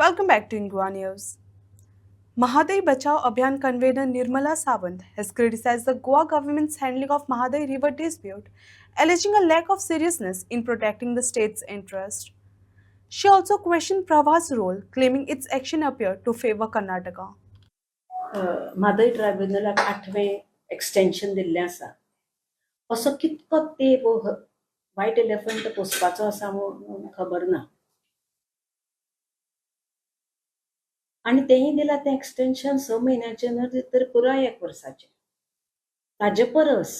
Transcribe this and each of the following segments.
Welcome back to Ingua News. Mahadai Bachao Abhiyan convener Nirmala Sawant has criticized the Goa government's handling of Mahadai River dispute, alleging a lack of seriousness in protecting the state's interest. She also questioned Pravah's role, claiming its action appeared to favor Karnataka. Mhadei ट्रायब्युनलाक 8वें extension दिल्लें आसा. असो कितको तेंप white elephant पोसपाचो आसा म्हणून खबर ना. आनी तेंय दिला तें एक्सटेंशन 6 म्हयन्याचें न्हय तर पुराय 1 वर्साचें. ताजे परस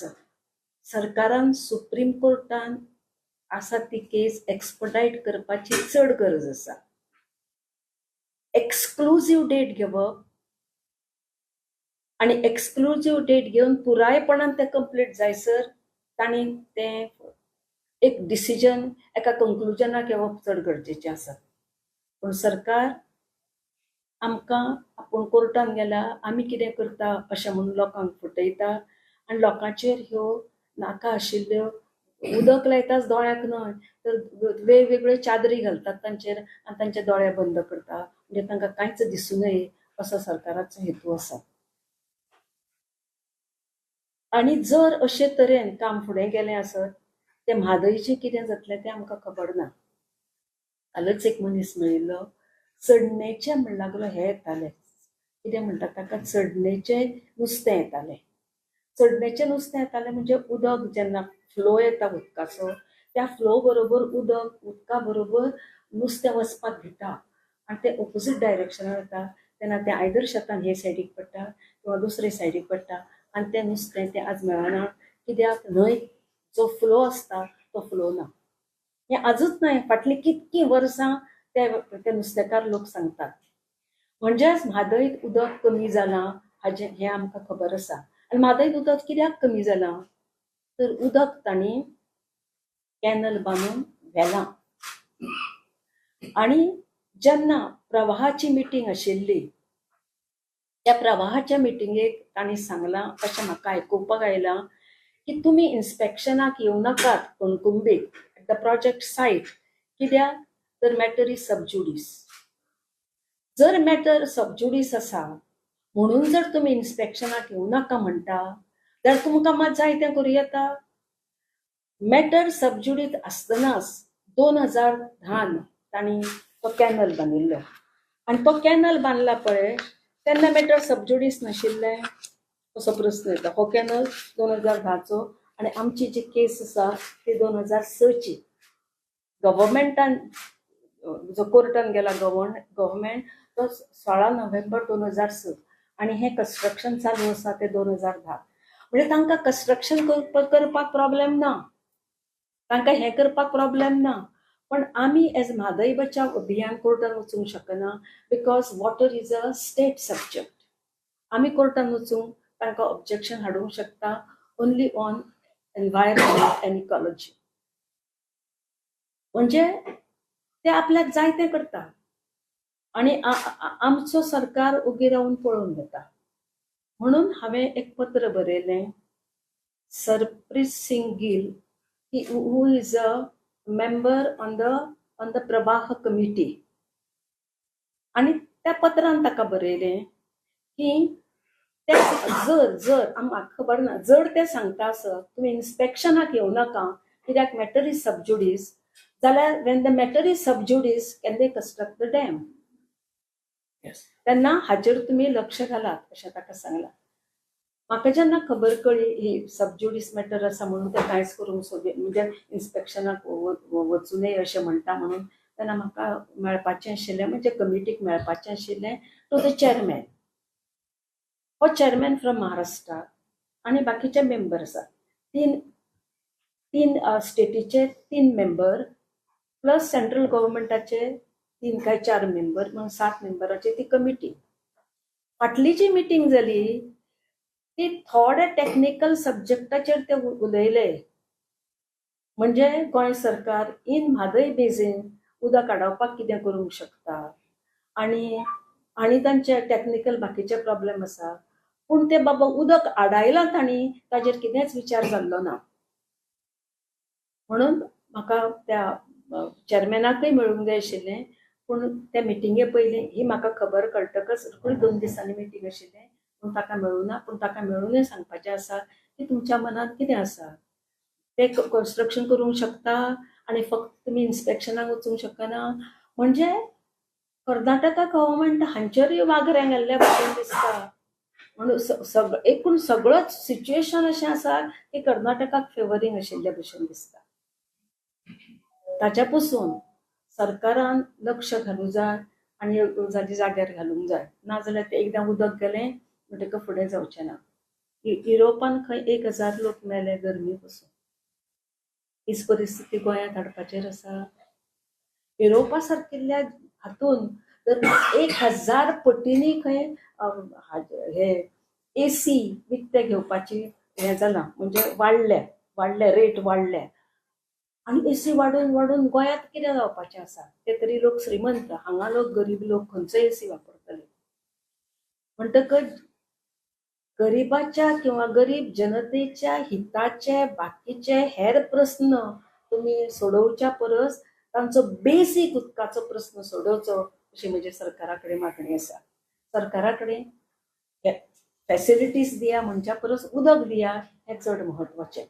सरकारान सुप्रीम कोर्टान आसा ती केस एक्सपर्टायट करपाची चड गरज आसा. एक्सक्लुझिव्ह डेट घेवप आणि एक्सक्लुझिव्ह डेट घेवन पुरायपणान ते कंप्लीट जायसर तांणी तें एक डिसिजन एका कंक्लुजनाक येवप चड गरजेचें आसा. पूण सरकार आमकां आपूण कोर्टान गेला आमी कितें करता अशें म्हणून लोकांक फटयता आनी लोकांचेर ह्यो नाका आशिल्ल्यो उदक लायताच दोळ्याक न्हय तर वेगवेगळ्यो चादरी घालतात तांचेर आनी तांचे दोळे बंद करता म्हणजे तांकां कांयच दिसूं नये असो सरकाराचो हेतू आसा. आनी जर अशे तरेन काम फुडें गेलें आसत तें म्हादयचें कितें जातलें तें आमकां खबर ना. कालच एक मनीस मेळिल्लो चडणेचें म्हण लागलो हे येताले कितें म्हणटा ताका चडणेचें नुस्तें येतालें. चडणेचें नुस्तें येतालें म्हणजे उदक जेन्ना फ्लो येता उदकाचो त्या फ्लो बरोबर उदका बरोबर नुस्तें वचपाक भिता आनी तें ऑपोजीट डायरेक्शनान वता तेन्ना तें आयदर शेतान हे सायडीक पडटा किंवा दुसरे सायडीक पडटा आनी तें नुस्तें तें आज मेळना कित्याक न्हंय जो फ्लो आसता तो फ्लो ना. हें आजूच न्हय फाटलीं कितकीं वर्सां ते नुस्तेकार लोक सांगतात. म्हणजेच म्हादयत उदक कमी जालां हें आमकां खबर आसा. आनी म्हादयत उदक कित्याक कमी जालां तर उदक तांणी कॅनल बांदून व्हेलां. आनी जेन्ना प्रवाहाची मिटींग आशिल्ली त्या प्रवाहाच्या मिटिंगेक तांणी सांगलां अशें म्हाका आयकुपाक आयलां की तुमी इन्स्पेक्शनाक येवं नाकात कणकुंबीक द प्रोजेक्ट सायट कित्याक तर मॅटर इज सबज्युडिस. जर मॅटर सबज्युडिस आसा म्हणून जर तुमी इन्स्पेक्शनाक येवं नाका म्हणटा जाल्यार तुमकां मात जाय तें करूं येता. मॅटर सबज्युडीस आसतनाच 2010 तांणी तो कॅनल बांदिल्लो आनी तो कॅनल बांदला पळय तेन्ना मॅटर सबज्युडीस नाशिल्लें असो प्रस्न येता. हो कॅनल 2010चो आनी आमची जी केस आसा ती 2006ची. गव्हर्मेंटान जो कोर्टान गेला गव्हर्मेंट तो 16 नोव्हेंबर 2006 आनी हें कन्स्ट्रक्शन चालू आसा ते 2010. म्हणजे तांकां कन्स्ट्रक्शन करपाक प्रॉब्लेम ना, तांकां हें करपाक प्रॉब्लेम ना. पण आमी एज म्हादय बचाव अभियान कोर्टान वचूंक शकना because water is a state subject. आमी कोर्टान वचूंक तांकां ऑब्जेक्शन हाडूंक शकता only on environment end ecology. म्हणजे ते आपल्याक जाय तें करता आनी आमचो सरकार उगी रावन पळोवन घेता. म्हणून हांवें एक पत्र बरयलें Sarpreet Singh Gill who is a member on the Pravah committee. आनी त्या पत्रान ताका बरयलें की ते जर म्हाका खबर ना जर ते सांगता आसत तुमी इन्स्पेक्शनाक येवं नाका कित्याक मॅटर इज सबज्युडीस जाल्यार when the matter is sub judice can they construct the dam. तेन्ना हाचेर तुमी लक्ष घालात अशें ताका सांगलां. म्हाका जेन्ना खबर कळ्ळी ही सबज्युडीस मॅटर आसा म्हणून ते कांयच करूंक सोदीत म्हणजे इन्स्पेक्शनाक वचूं नये अशें म्हणटा म्हणून तेन्ना म्हाका मेळपाचें आशिल्लें म्हणजे कमिटीक मेळपाचें आशिल्लें टू द चेअरमॅन. हो चेअरमॅन फ्रॉम महाराष्ट्रा आनी बाकीचे मेंबर आसात. तीन स्टेटीचे 3 मेंबर प्लस सेंट्रल गव्हर्मेंटाचे 3 काय 4 मेंबर म्हणून 7 मेंबराची ती कमिटी. फाटली जी मिटींग जाली ती थोडे टेक्निकल सब्जेक्टाचेर ते उलयले. म्हणजे गोंय सरकार इन म्हादय बेजीन उदक आडोवपाक कितें करूंक शकता आनी तांचे टेक्निकल बाकीचे प्रॉब्लेम आसा. पूण ते बाबा उदक आडायलां तांणी ताजेर कितेंच विचार जाल्लो ना. म्हणून म्हाका त्या चेअरमॅनाकय मेळूंक जाय आशिल्लें पूण त्या मिटिंगे पयलीं ही म्हाका खबर कळटकच रोखडी 2 दिसांनी मिटींग आशिल्लें पूण ताका मेळूना. पूण ताका मेळूनय सांगपाचें आसा की तुमच्या मनात कितें आसा. ते कन्स्ट्रक्शन करूंक शकता आनी फक्त तुमी इन्स्पेक्शनाक वचूंक शकना. म्हणजे कर्नाटका गव्हर्मेंट हांचेरूय वागऱ्यां घाल्ल्या भशेन दिसता. म्हणून एकूण सगळोच सिच्युएशन अशें आसा की कर्नाटकाक फेवरींग आशिल्ल्या भशेन दिसता. ताच्या पसून सरकारान लक्ष घालूंक जाय आनी ह्यो गजाली जाग्यार घालूंक जाय. नाजाल्यार ते एकदां उदक गेलें म्हणटकच फुडें जावचें ना. युरोपान खंय 1000 लोक मेले गरमी पसून. हीच परिस्थिती गोंयांत हाडपाचेर आसा. युरोपा सारकिल्ल्या हातून तर 1000 पटींनी खंय हे एसी विकते घेवपाची हे जालां. म्हणजे वाडल्या रेट वाडल्या आनी एसी वाडून वाडून गोंयांत कितें जावपाचें आसा. ते तरी लोक श्रीमंत, हांगा लोक गरीब लोक खंयचो एसी वापरतले. म्हणटकच गरिबाच्या किंवा गरीब जनतेच्या हिताचे बाकीचे हेर प्रश्न तुम्ही सोडोवच्या परस तांचो बेसीक उदकाचो प्रश्न सोडोवचो अशी म्हजी सरकारा कडेन मागणी आसा. सरकारा कडेन फॅसिलिटीज दिया म्हणच्या परस उदक दिया हें चड म्हत्वाचें.